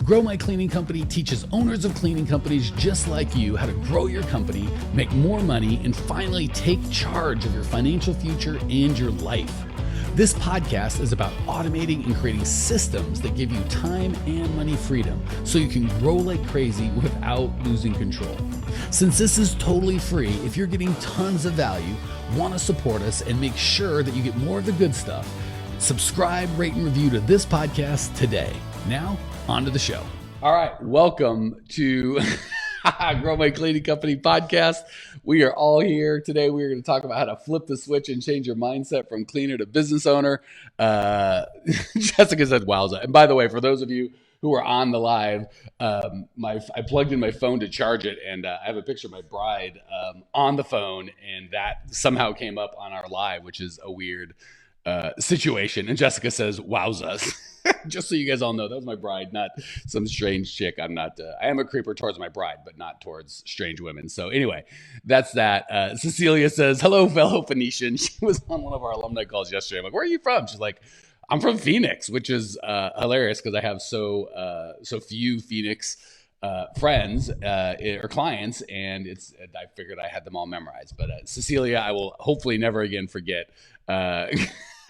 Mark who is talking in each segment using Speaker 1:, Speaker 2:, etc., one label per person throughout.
Speaker 1: Grow My Cleaning Company teaches owners of cleaning companies just like you how to grow your company, make more money, and finally take charge of your financial future and your life. This podcast is about automating and creating systems that give you time and money freedom so you can grow like crazy without losing control. Since this is totally free, if you're getting tons of value, want to support us, and make sure that you get more of the good stuff, subscribe, rate, and review to this podcast today. Now, on to the show. All right, welcome to Grow My Cleaning Company podcast. We are all here today. We are going to talk about how to flip the switch and change your mindset from cleaner to business owner. Jessica said, wowza. And by the way, for those of you who are on the live, I plugged in my phone to charge it, and I have a picture of my bride on the phone, and that somehow came up on our live, which is a weird situation. And Jessica says, wowzas. Just so you guys all know, that was my bride, not some strange chick. I'm not, I am a creeper towards my bride, but not towards strange women. So anyway, that's that. Cecilia says, hello, fellow Phoenician. She was on one of our alumni calls yesterday. I'm like, where are you from? She's like, I'm from Phoenix, which is hilarious because I have so few Phoenix friends or clients, and I figured I had them all memorized. But Cecilia, I will hopefully never again forget.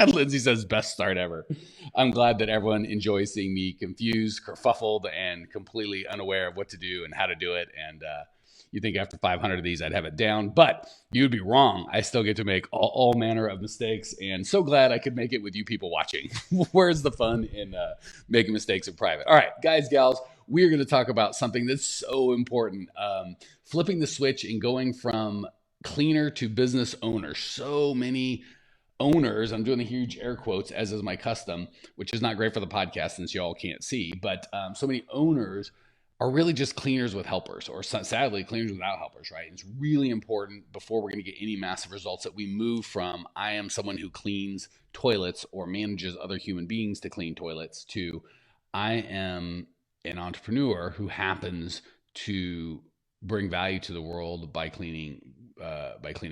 Speaker 1: Lindsay says, best start ever. I'm glad that everyone enjoys seeing me confused, kerfuffled, and completely unaware of what to do and how to do it. And you think after 500 of these, I'd have it down, but you'd be wrong. I still get to make all manner of mistakes, and so glad I could make it with you people watching. Where's the fun in making mistakes in private? All right, guys, gals, we're going to talk about something that's so important. Flipping the switch and going from cleaner to business owner. So many owners, I'm doing the huge air quotes, as is my custom, which is not great for the podcast since y'all can't see, but so many owners are really just cleaners with helpers, or sadly cleaners without helpers, right? It's really important before we're going to get any massive results that we move from I am someone who cleans toilets or manages other human beings to clean toilets to I am an entrepreneur who happens to bring value to the world by cleaning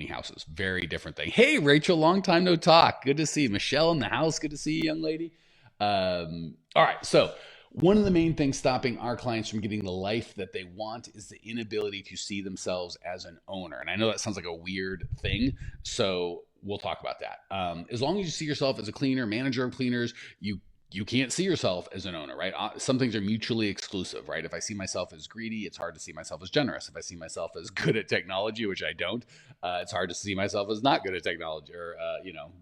Speaker 1: houses. Very different thing. Hey, Rachel, long time no talk. Good to see you. Michelle in the house. Good to see you, young lady. All right. So one of the main things stopping our clients from getting the life that they want is the inability to see themselves as an owner. And I know that sounds like a weird thing, so we'll talk about that. As long as you see yourself as a cleaner, manager of cleaners, you can't see yourself as an owner, right? Some things are mutually exclusive, right? If I see myself as greedy, it's hard to see myself as generous. If I see myself as good at technology, which I don't, it's hard to see myself as not good at technology or,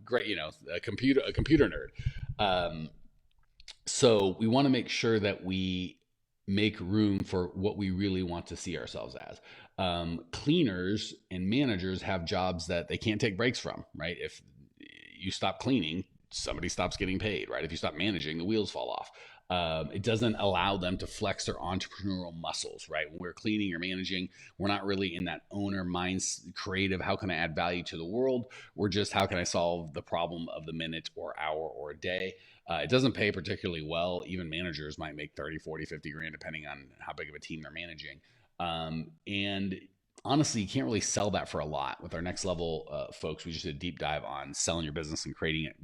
Speaker 1: great, a computer nerd. So we want to make sure that we make room for what we really want to see ourselves as. Cleaners and managers have jobs that they can't take breaks from, right? If you stop cleaning, somebody stops getting paid, right? If you stop managing, the wheels fall off. It doesn't allow them to flex their entrepreneurial muscles, right? When we're cleaning or managing, we're not really in that owner mindset, creative, how can I add value to the world? We're just, how can I solve the problem of the minute or hour or day? It doesn't pay particularly well. Even managers might make 30, 40, 50 grand, depending on how big of a team they're managing. And honestly, you can't really sell that for a lot. With our next level folks, we just did a deep dive on selling your business and creating it,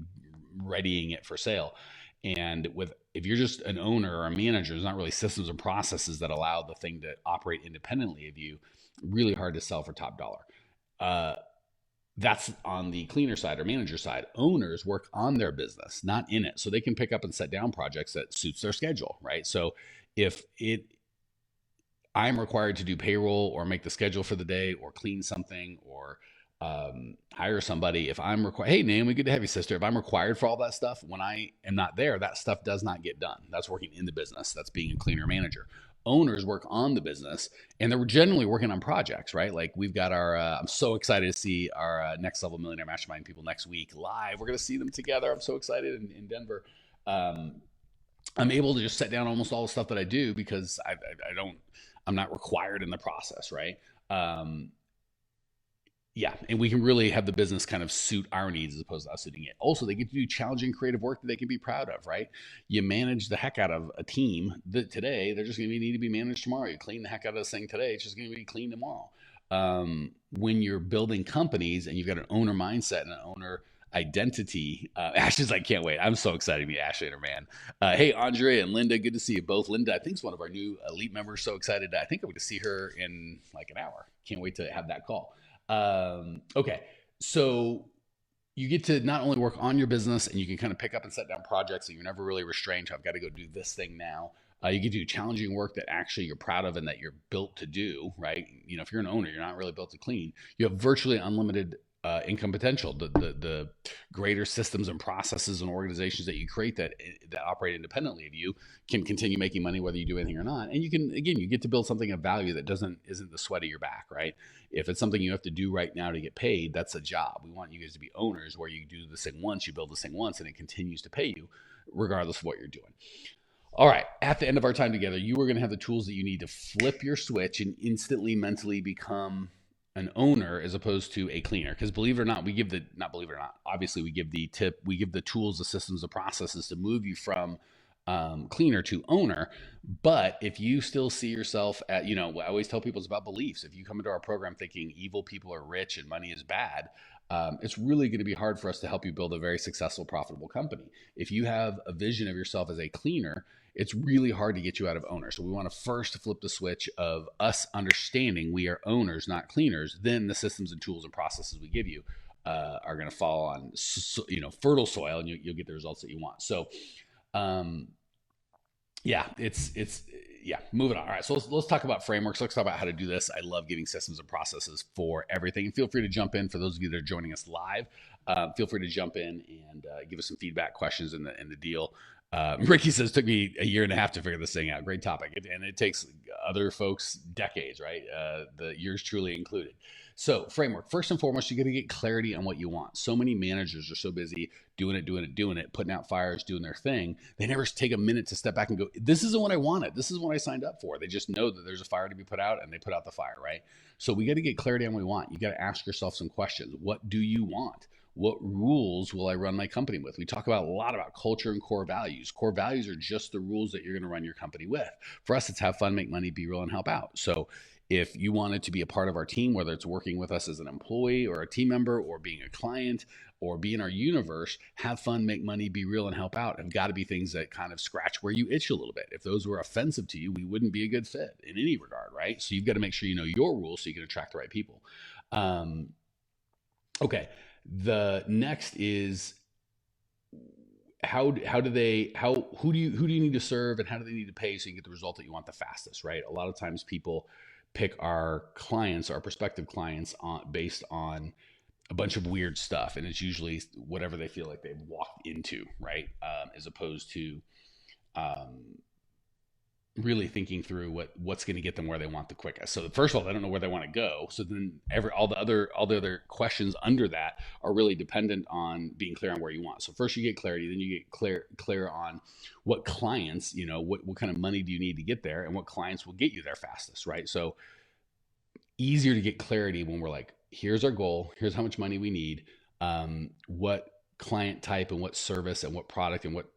Speaker 1: readying it for sale. And if you're just an owner or a manager, there's not really systems and processes that allow the thing to operate independently of you. Really hard to sell for top dollar. That's on the cleaner side or manager side. Owners work on their business, not in it. So they can pick up and set down projects that suits their schedule, right? So if I'm required to do payroll or make the schedule for the day or clean something or hire somebody, if I'm required, hey, Naomi, good to have you, sister. If I'm required for all that stuff, when I am not there, that stuff does not get done. That's working in the business. That's being a cleaner manager. Owners work on the business, and they're generally working on projects, right? Like we've got our, I'm so excited to see our next level millionaire mastermind people next week live. We're going to see them together. I'm so excited in Denver. I'm able to just set down almost all the stuff that I do because I'm not required in the process, right? Yeah, and we can really have the business kind of suit our needs as opposed to us suiting it. Also, they get to do challenging creative work that they can be proud of, right? You manage the heck out of a team that today, they're just going to need to be managed tomorrow. You clean the heck out of this thing today, it's just going to be clean tomorrow. When you're building companies and you've got an owner mindset and an owner identity. Ashley's like, can't wait. I'm so excited to meet Ashley and her man. Hey, Andre and Linda, good to see you both. Linda, I think is one of our new elite members. So excited. I think I'm going to see her in like an hour. Can't wait to have that call. Okay. So you get to not only work on your business and you can kind of pick up and set down projects, and you're never really restrained to, I've got to go do this thing now. You can do challenging work that actually you're proud of and that you're built to do, right? You know, if you're an owner, you're not really built to clean. You have virtually unlimited income potential. The greater systems and processes and organizations that you create that operate independently of you can continue making money whether you do anything or not. And you can, again, you get to build something of value that isn't the sweat of your back, right? If it's something you have to do right now to get paid, that's a job. We want you guys to be owners where you do this thing once, you build this thing once, and it continues to pay you regardless of what you're doing. All right. At the end of our time together, you are going to have the tools that you need to flip your switch and instantly mentally become an owner as opposed to a cleaner. Because believe it or not, not believe it or not, obviously we give the tip, we give the tools, the systems, the processes to move you from cleaner to owner. But if you still see yourself at, I always tell people it's about beliefs. If you come into our program thinking evil people are rich and money is bad, it's really going to be hard for us to help you build a very successful, profitable company. If you have a vision of yourself as a cleaner, it's really hard to get you out of owner. So we want to first flip the switch of us understanding we are owners, not cleaners. Then the systems and tools and processes we give you are going to fall on, fertile soil, and you'll get the results that you want. So, moving on. All right, so let's talk about frameworks. Let's talk about how to do this. I love giving systems and processes for everything. And feel free to jump in for those of you that are joining us live. Feel free to jump in and give us some feedback, questions, in the deal. Ricky says, took me a year and a half to figure this thing out. Great topic. And it takes other folks decades, right? The yours truly included. So framework, first and foremost, you got to get clarity on what you want. So many managers are so busy doing it, putting out fires, doing their thing. They never take a minute to step back and go, this isn't what I wanted. This is what I signed up for. They just know that there's a fire to be put out and they put out the fire, right? So we got to get clarity on what we want. You got to ask yourself some questions. What do you want? What rules will I run my company with? We talk a lot about culture and core values. Core values are just the rules that you're going to run your company with. For us, it's have fun, make money, be real, and help out. So if you wanted to be a part of our team, whether it's working with us as an employee or a team member or being a client or be in our universe, have fun, make money, be real, and help out have got to be things that kind of scratch where you itch a little bit. If those were offensive to you, we wouldn't be a good fit in any regard, right? So you've got to make sure you know your rules so you can attract the right people. Okay. The next is who do you need to serve and how do they need to pay so you get the result that you want the fastest, right? A lot of times people pick our clients, our prospective clients, based on a bunch of weird stuff, and it's usually whatever they feel like they've walked into, right? As opposed to really thinking through what's going to get them where they want the quickest. So first of all, they don't know where they want to go. So then all the other questions under that are really dependent on being clear on where you want. So first you get clarity, then you get clear on what clients, what kind of money do you need to get there and what clients will get you there fastest, right? So easier to get clarity when we're like, here's our goal, here's how much money we need, what client type and what service and what product and what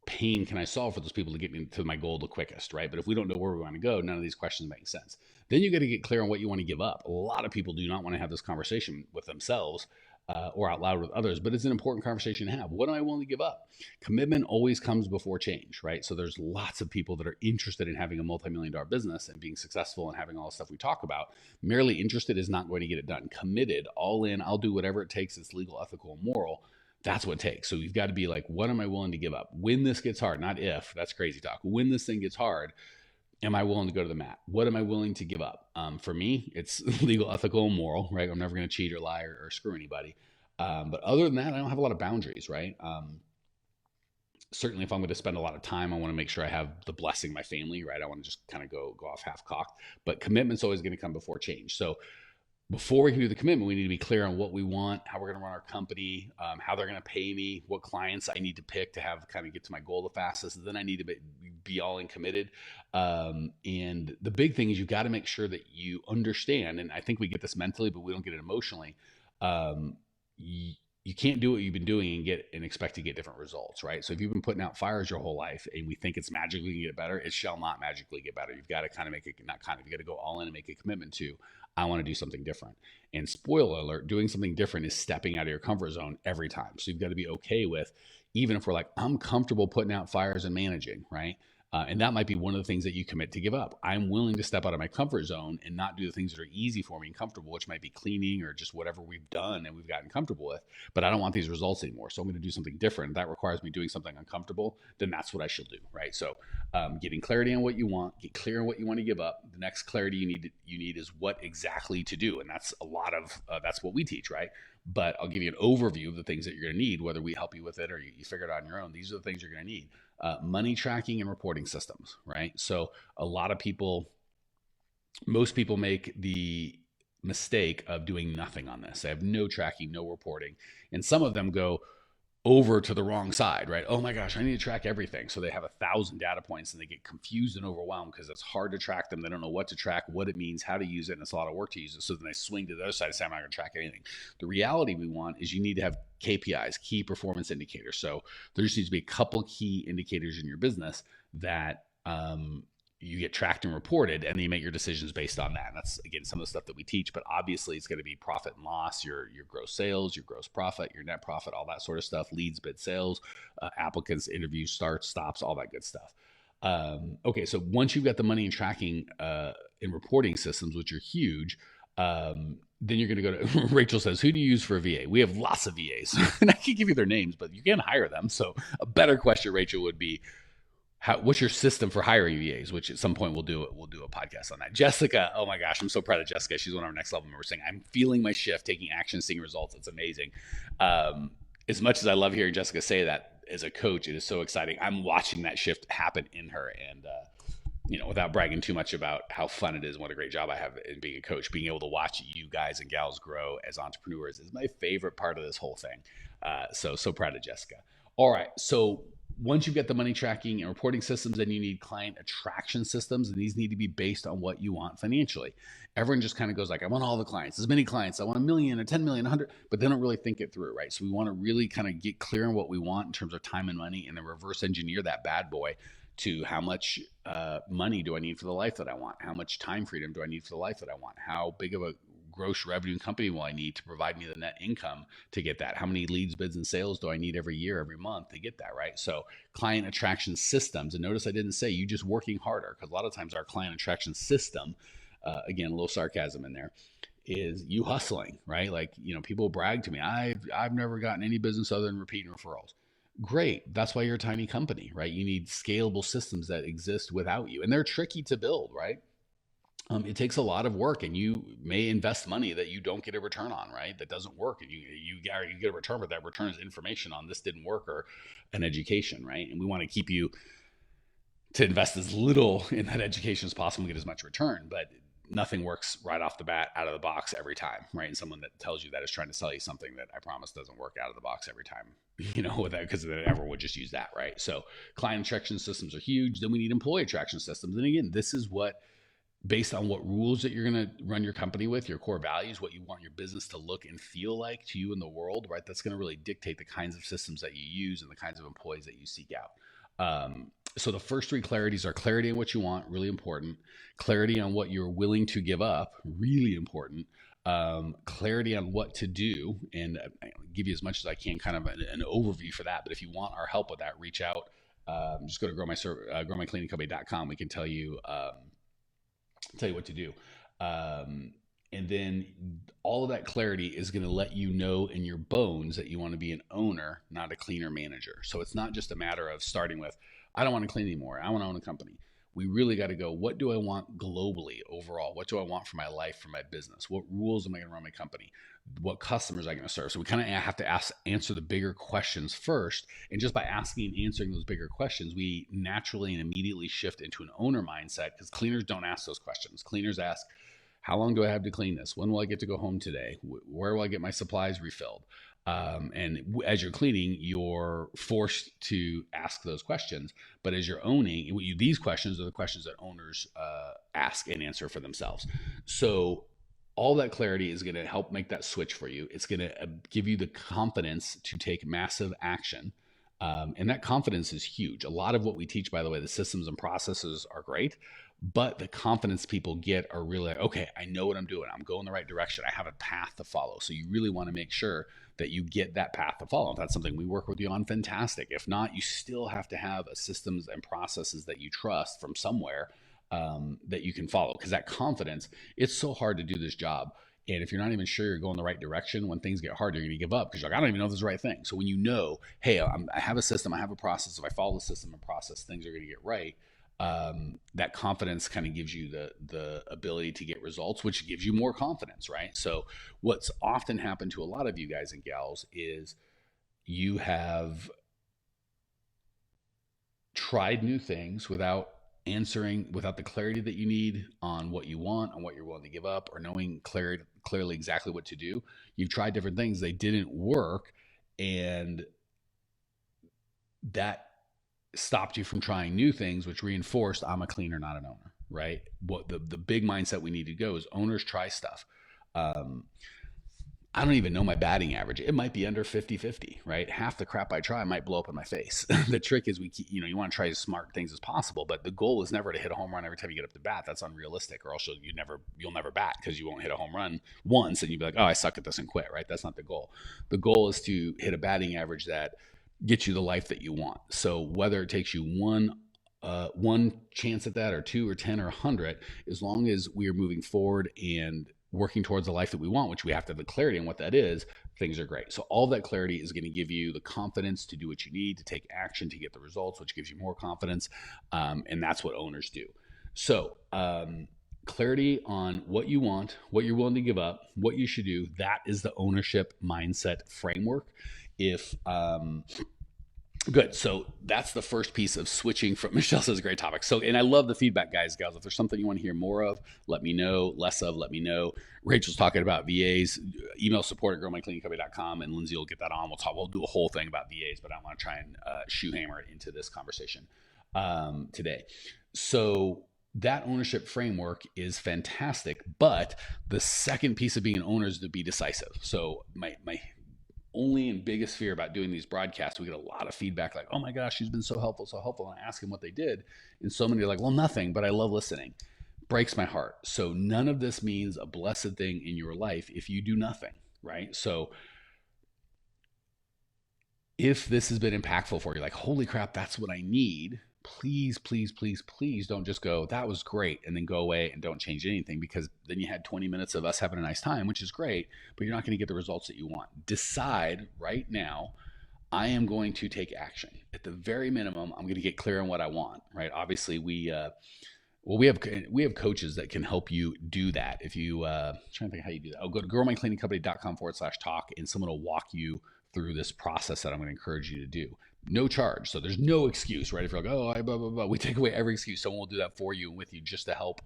Speaker 1: pain can I solve for those people to get me to my goal the quickest, right? But if we don't know where we want to go, none of these questions make sense. Then you got to get clear on what you want to give up. A lot of people do not want to have this conversation with themselves or out loud with others, but it's an important conversation to have. What am I willing to give up? Commitment always comes before change, right? So there's lots of people that are interested in having a multi-million-dollar business and being successful and having all the stuff we talk about. Merely interested is not going to get it done. Committed, all in, I'll do whatever it takes. It's legal, ethical, and moral. That's what it takes. So you've got to be like, what am I willing to give up? When this gets hard, not if, that's crazy talk. When this thing gets hard, am I willing to go to the mat? What am I willing to give up? For me, it's legal, ethical, and moral, right? I'm never going to cheat or lie or screw anybody. But other than that, I don't have a lot of boundaries, right? Certainly if I'm going to spend a lot of time, I want to make sure I have the blessing of my family, right? I want to just kind of go off half cocked, but commitment's always going to come before change. So before we can do the commitment, we need to be clear on what we want, how we're going to run our company, how they're going to pay me, what clients I need to pick to have kind of get to my goal the fastest. Then I need to be all in committed. And the big thing is you've got to make sure that you understand, and I think we get this mentally, but we don't get it emotionally. you can't do what you've been doing and expect to get different results, right? So if you've been putting out fires your whole life and we think it's magically going to get better, it shall not magically get better. You've got to kind of make it, not kind of, you got to go all in and make a commitment to, I want to do something different. And spoiler alert, doing something different is stepping out of your comfort zone every time. So you've got to be okay with, even if we're like, I'm comfortable putting out fires and managing, right? And that might be one of the things that you commit to give up. I'm willing to step out of my comfort zone and not do the things that are easy for me and comfortable, which might be cleaning or just whatever we've done and we've gotten comfortable with. But I don't want these results anymore. So I'm going to do something different. That requires me doing something uncomfortable. Then that's what I should do, right? So getting clarity on what you want, get clear on what you want to give up. The next clarity you need is what exactly to do. And that's a lot of, that's what we teach, right? But I'll give you an overview of the things that you're going to need, whether we help you with it or you figure it out on your own. These are the things you're going to need. Money tracking and reporting systems, right? So a lot of people, most people make the mistake of doing nothing on this. They have no tracking, no reporting. And some of them go over to the wrong side, right? Oh my gosh, I need to track everything. So they have 1,000 data points and they get confused and overwhelmed because it's hard to track them. They don't know what to track, what it means, how to use it, and it's a lot of work to use it. So then they swing to the other side and say, I'm not going to track anything. The reality we want is you need to have KPIs, key performance indicators. So there just needs to be a couple key indicators in your business that you get tracked and reported, and then you make your decisions based on that. And that's, again, some of the stuff that we teach, but obviously it's going to be profit and loss, your gross sales, your gross profit, your net profit, all that sort of stuff, leads, bid, sales, applicants, interviews, starts, stops, all that good stuff. Okay, so once you've got the money and tracking and reporting systems, which are huge, then you're going to go to, Rachel says, who do you use for a VA? We have lots of VAs, and I can give you their names, but you can't hire them. So a better question, Rachel, would be, what's your system for hiring VAs? Which at some point we'll do a podcast on that. Jessica, oh my gosh, I'm so proud of Jessica. She's one of our next level members saying, I'm feeling my shift, taking action, seeing results. It's amazing. As much as I love hearing Jessica say that as a coach, it is so exciting. I'm watching that shift happen in her. And, without bragging too much about how fun it is and what a great job I have in being a coach, being able to watch you guys and gals grow as entrepreneurs is my favorite part of this whole thing. So proud of Jessica. All right. So once you've got the money tracking and reporting systems, then you need client attraction systems, and these need to be based on what you want financially. Everyone just kind of goes like, I want all the clients, as many clients, I want 1 million or 10 million, 100, but they don't really think it through, right? So we want to really kind of get clear on what we want in terms of time and money, and then reverse engineer that bad boy to how much money do I need for the life that I want? How much time freedom do I need for the life that I want? How big of a gross revenue company will I need to provide me the net income to get that? How many leads, bids, and sales do I need every year, every month to get that, right? So client attraction systems, and notice I didn't say you just working harder, because a lot of times our client attraction system, again, a little sarcasm in there, is you hustling, right? Like, people brag to me, I've never gotten any business other than repeat referrals. Great. That's why you're a tiny company, right? You need scalable systems that exist without you, and they're tricky to build, right? It takes a lot of work, and you may invest money that you don't get a return on, right? That doesn't work, and you get a return, but that return is information on this didn't work or an education, right? And we want to keep you to invest as little in that education as possible and get as much return, but nothing works right off the bat, out of the box every time, right? And someone that tells you that is trying to sell you something that I promise doesn't work out of the box every time, with that, because they never would just use that, right? So client attraction systems are huge. Then we need employee attraction systems. And again, this is what, based on what rules that you're going to run your company with, your core values, what you want your business to look and feel like to you in the world, right? That's going to really dictate the kinds of systems that you use and the kinds of employees that you seek out. So the first three clarities are clarity on what you want, really important. Clarity on what you're willing to give up, really important. Clarity on what to do, and I'll give you as much as I can, kind of an overview for that. But if you want our help with that, reach out. Just go to growmycleaningcompany.com. We can tell you what to do. And then all of that clarity is going to let you know in your bones that you want to be an owner, not a cleaner manager. So it's not just a matter of starting with, I don't want to clean anymore, I want to own a company. We really got to go, what do I want globally overall? What do I want for my life, for my business? What rules am I going to run my company? What customers am I going to serve? So we kind of have to answer the bigger questions first. And just by asking and answering those bigger questions, we naturally and immediately shift into an owner mindset, because cleaners don't ask those questions. Cleaners ask, how long do I have to clean this? When will I get to go home today? Where will I get my supplies refilled? And as you're cleaning, you're forced to ask those questions. But as you're owning, these questions are the questions that owners ask and answer for themselves. So All that clarity is going to help make that switch for you. It's going to give you the confidence to take massive action. And that confidence is huge. A lot of what we teach, by the way, the systems and processes are great, but the confidence people get are really like, okay, I know what I'm doing. I'm going the right direction. I have a path to follow. So you really want to make sure that you get that path to follow. If that's something we work with you on, fantastic. If not, you still have to have a systems and processes that you trust from somewhere, that you can follow. Because that confidence, it's so hard to do this job. And if you're not even sure you're going the right direction, when things get hard, you're going to give up because you're like, I don't even know if this is the right thing. So when you know, hey, I have a system, I have a process. If I follow the system and process, things are going to get right. That confidence kind of gives you the ability to get results, which gives you more confidence, right? So what's often happened to a lot of you guys and gals is you have tried new things without the clarity that you need on what you want, on what you're willing to give up, or knowing clearly exactly what to do. You've tried different things, they didn't work, and that stopped you from trying new things, which reinforced I'm a cleaner, not an owner, right? What the big mindset we need to go is owners try stuff. Um, I don't even know my batting average. It might be under 50-50, right? Half the crap I try might blow up in my face. The trick is you want to try as smart things as possible, but the goal is never to hit a home run every time you get up to bat. That's unrealistic, or else you'll never bat because you won't hit a home run once and you'll be like, oh, I suck at this and quit, right? That's not the goal. The goal is to hit a batting average that gets you the life that you want. So whether it takes you one chance at that, or two, or 10, or 100, as long as we are moving forward and working towards the life that we want, which we have to have the clarity on what that is, things are great. So all that clarity is going to give you the confidence to do what you need, to take action, to get the results, which gives you more confidence. And that's what owners do. So clarity on what you want, what you're willing to give up, what you should do, that is the ownership mindset framework. If Good. So that's the first piece of switching from Michelle says great topic. So, and I love the feedback, guys, gals. If there's something you want to hear more of, let me know. Less of, let me know. Rachel's talking about VAs. Email support at growmycleaningcompany.com, and Lindsay will get that on. We'll do a whole thing about VAs, but I want to try and shoehammer it into this conversation today. So that ownership framework is fantastic, but the second piece of being an owner is to be decisive. So my only and biggest fear about doing these broadcasts, we get a lot of feedback like, oh my gosh, she's been so helpful, so helpful. And I ask them what they did. And so many are like, well, nothing, but I love listening. Breaks my heart. So none of this means a blessed thing in your life if you do nothing, right? So if this has been impactful for you, like, holy crap, that's what I need. Please, please, please, please don't just go, that was great, and then go away and don't change anything, because then you had 20 minutes of us having a nice time, which is great, but you're not going to get the results that you want. Decide right now, I am going to take action. At the very minimum, I'm going to get clear on what I want, right? Obviously, we have coaches that can help you do that. If you trying to think how you do that. Oh, go to growmycleaningcompany.com/talk, and someone will walk you through this process that I'm going to encourage you to do. No charge. So there's no excuse, right? If you're like, oh, blah, blah, blah. We take away every excuse. Someone will do that for you and with you just to help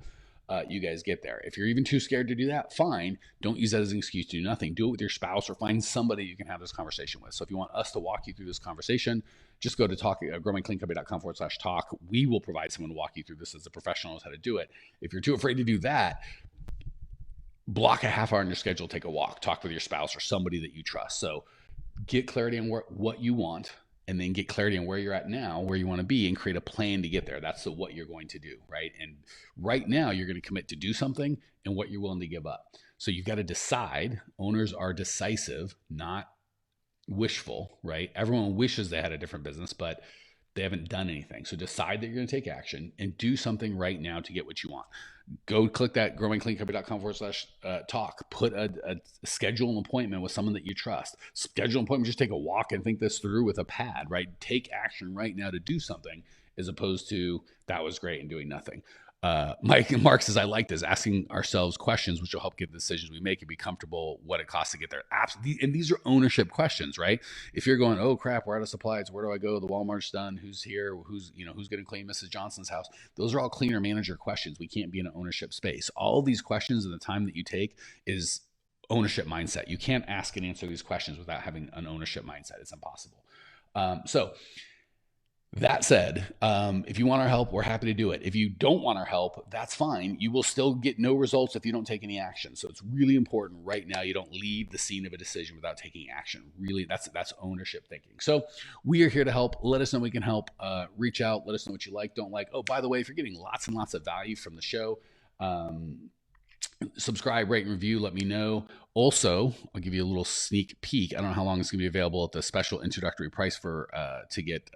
Speaker 1: you guys get there. If you're even too scared to do that, fine. Don't use that as an excuse to do nothing. Do it with your spouse, or find somebody you can have this conversation with. So if you want us to walk you through this conversation, just go to growmycleancompany.com/talk. We will provide someone to walk you through this as a professional knows how to do it. If you're too afraid to do that, block a half hour in your schedule, take a walk, talk with your spouse or somebody that you trust. So get clarity on what you want, and then get clarity on where you're at now, where you want to be, and create a plan to get there. That's what you're going to do, right? And right now, you're going to commit to do something and what you're willing to give up. So you've got to decide. Owners are decisive, not wishful, right? Everyone wishes they had a different business, but they haven't done anything. So decide that you're going to take action and do something right now to get what you want. Go click that growmycleancompany.com/talk. Put a schedule an appointment with someone that you trust. Schedule an appointment. Just take a walk and think this through with a pad, right? Take action right now to do something, as opposed to that was great and doing nothing. Mark says, I like this, asking ourselves questions, which will help get the decisions we make and be comfortable what it costs to get there. Absolutely. And these are ownership questions, right? If you're going, oh crap, we're out of supplies, where do I go? The Walmart's done. Who's here? Who's going to clean Mrs. Johnson's house? Those are all cleaner manager questions. We can't be in an ownership space. All these questions and the time that you take is ownership mindset. You can't ask and answer these questions without having an ownership mindset. It's impossible. So That said, if you want our help, we're happy to do it. If you don't want our help, that's fine. You will still get no results if you don't take any action. So it's really important right now you don't leave the scene of a decision without taking action. Really, that's ownership thinking. So we are here to help. Let us know we can help. Reach out. Let us know what you like, don't like. Oh, by the way, if you're getting lots and lots of value from the show, subscribe, rate, and review. Let me know. Also, I'll give you a little sneak peek. I don't know how long it's going to be available at the special introductory price for to get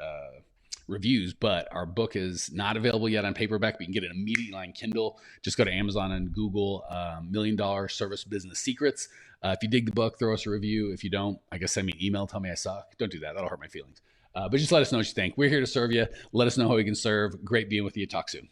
Speaker 1: reviews, but our book is not available yet on paperback, but you can get it immediately on Kindle. Just go to Amazon and Google $1,000,000 Service Business Secrets. If you dig the book, throw us a review. If you don't, I guess send me an email, tell me I suck. Don't do that. That'll hurt my feelings. But just let us know what you think. We're here to serve you. Let us know how we can serve. Great being with you. Talk soon.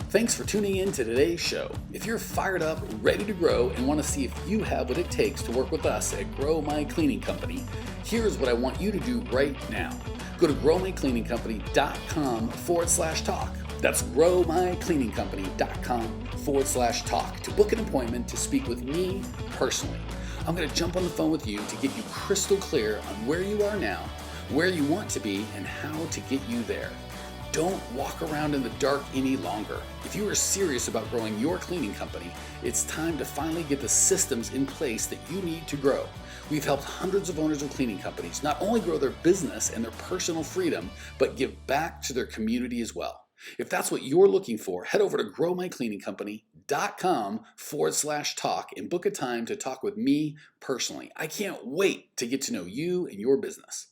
Speaker 1: Thanks for tuning in to today's show. If you're fired up, ready to grow, and want to see if you have what it takes to work with us at Grow My Cleaning Company, here's what I want you to do right now. Go to growmycleaningcompany.com/talk. That's growmycleaningcompany.com/talk to book an appointment to speak with me personally. I'm going to jump on the phone with you to get you crystal clear on where you are now, where you want to be, and how to get you there. Don't walk around in the dark any longer. If you are serious about growing your cleaning company, it's time to finally get the systems in place that you need to grow. We've helped hundreds of owners of cleaning companies not only grow their business and their personal freedom, but give back to their community as well. If that's what you're looking for, head over to growmycleaningcompany.com/talk and book a time to talk with me personally. I can't wait to get to know you and your business.